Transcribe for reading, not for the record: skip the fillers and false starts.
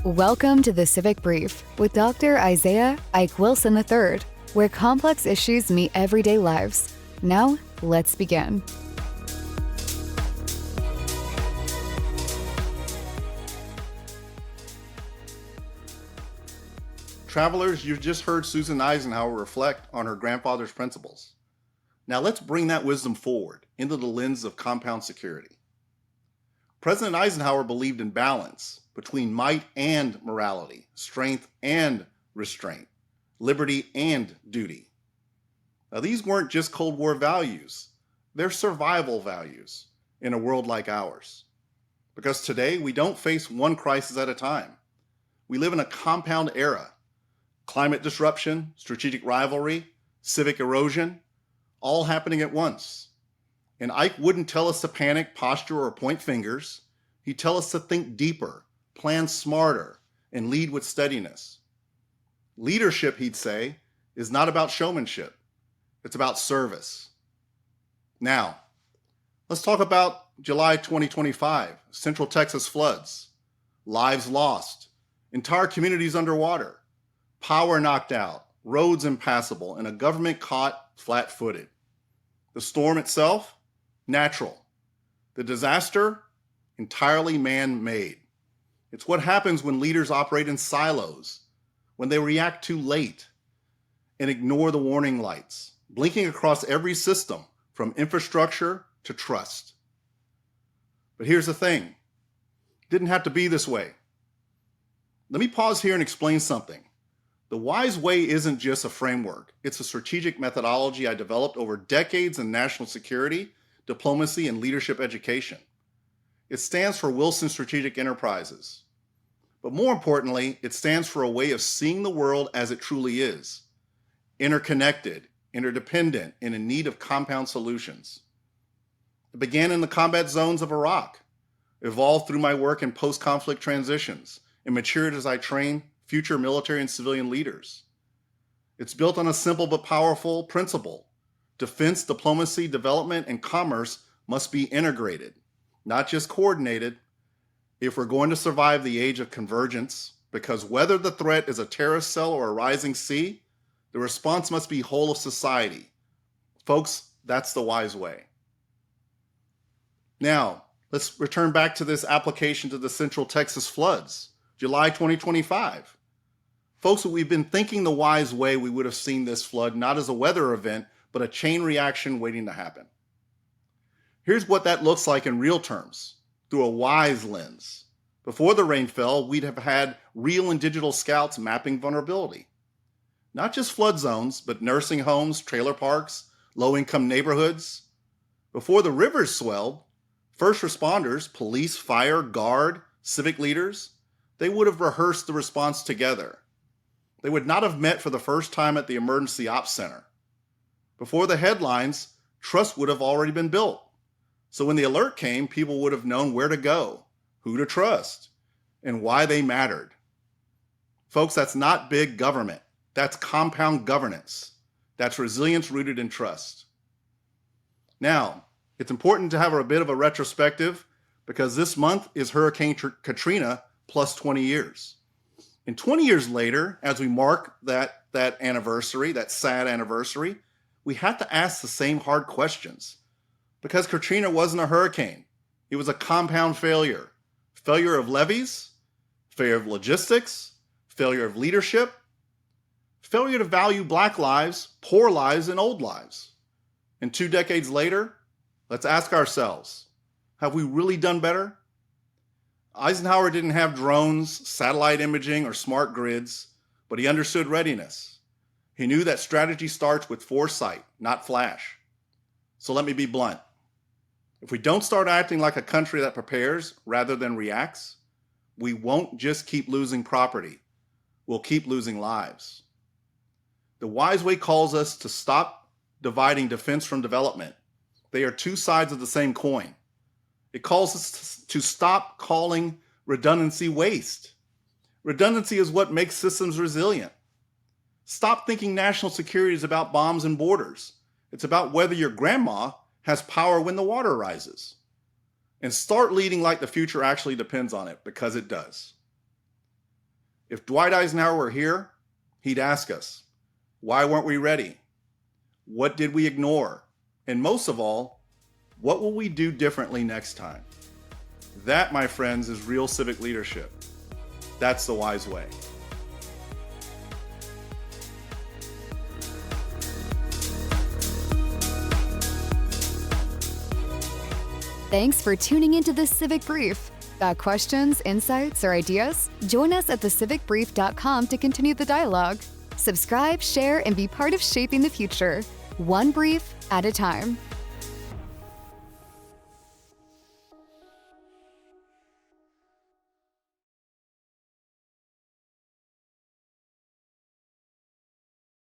Welcome to the Civic Brief with Dr. Isaiah Ike Wilson III, where complex issues meet everyday lives. Now, let's begin. Travelers, you've just heard Susan Eisenhower reflect on her grandfather's principles. Now let's bring that wisdom forward into the lens of compound security. President Eisenhower believed in balance between might and morality, strength and restraint, liberty and duty. Now these weren't just Cold War values, they're survival values in a world like ours. Because today we don't face one crisis at a time. We live in a compound era. Climate disruption, strategic rivalry, civic erosion, all happening at once. And Ike wouldn't tell us to panic, posture, or point fingers. He'd tell us to think deeper, plan smarter, and lead with steadiness. Leadership, he'd say, is not about showmanship. It's about service. Now, let's talk about July 2025, Central Texas floods, lives lost, entire communities underwater, power knocked out, roads impassable, and a government caught flat-footed. The storm itself, natural. The disaster, entirely man-made. It's what happens when leaders operate in silos, when they react too late and ignore the warning lights, blinking across every system from infrastructure to trust. But here's the thing. It didn't have to be this way. Let me pause here and explain something. The WISE way isn't just a framework. It's a strategic methodology I developed over decades in national security, diplomacy, and leadership education. It stands for Wilson Strategic Enterprises. But more importantly, it stands for a way of seeing the world as it truly is, interconnected, interdependent, and in need of compound solutions. It began in the combat zones of Iraq, evolved through my work in post-conflict transitions, and matured as I trained future military and civilian leaders. It's built on a simple but powerful principle. Defense, diplomacy, development, and commerce must be integrated, not just coordinated, if we're going to survive the age of convergence, because whether the threat is a terrorist cell or a rising sea, the response must be whole of society. Folks, that's the WISE way. Now, let's return back to this application to the Central Texas floods, July 2025. Folks, we've been thinking the WISE way, we would have seen this flood not as a weather event, but a chain reaction waiting to happen. Here's what that looks like in real terms, through a WISE lens. Before the rain fell, we'd have had real and digital scouts mapping vulnerability. Not just flood zones, but nursing homes, trailer parks, low-income neighborhoods. Before the rivers swelled, first responders, police, fire, guard, civic leaders, they would have rehearsed the response together. They would not have met for the first time at the Emergency Ops Center. Before the headlines, trust would have already been built. So when the alert came, people would have known where to go, who to trust, and why they mattered. Folks, that's not big government. That's compound governance. That's resilience rooted in trust. Now, it's important to have a bit of a retrospective because this month is Hurricane Katrina plus 20 years. And 20 years later, as we mark that anniversary, that sad anniversary, we have to ask the same hard questions. Because Katrina wasn't a hurricane. It was a compound failure. Failure of levees, failure of logistics, failure of leadership, failure to value Black lives, poor lives, and old lives. And 2 decades later, let's ask ourselves, have we really done better? Eisenhower didn't have drones, satellite imaging, or smart grids, but he understood readiness. He knew that strategy starts with foresight, not flash. So let me be blunt. If we don't start acting like a country that prepares rather than reacts, we won't just keep losing property. We'll keep losing lives. The WISE way calls us to stop dividing defense from development. They are two sides of the same coin. It calls us to stop calling redundancy waste. Redundancy is what makes systems resilient. Stop thinking national security is about bombs and borders. It's about whether your grandma has power when the water rises. And start leading like the future actually depends on it, because it does. If Dwight Eisenhower were here, he'd ask us, why weren't we ready? What did we ignore? And most of all, what will we do differently next time? That, my friends, is real civic leadership. That's the wise way. Thanks for tuning into the Civic Brief. Got questions, insights, or ideas? Join us at thecivicbrief.com to continue the dialogue. Subscribe, share, and be part of shaping the future, one brief at a time.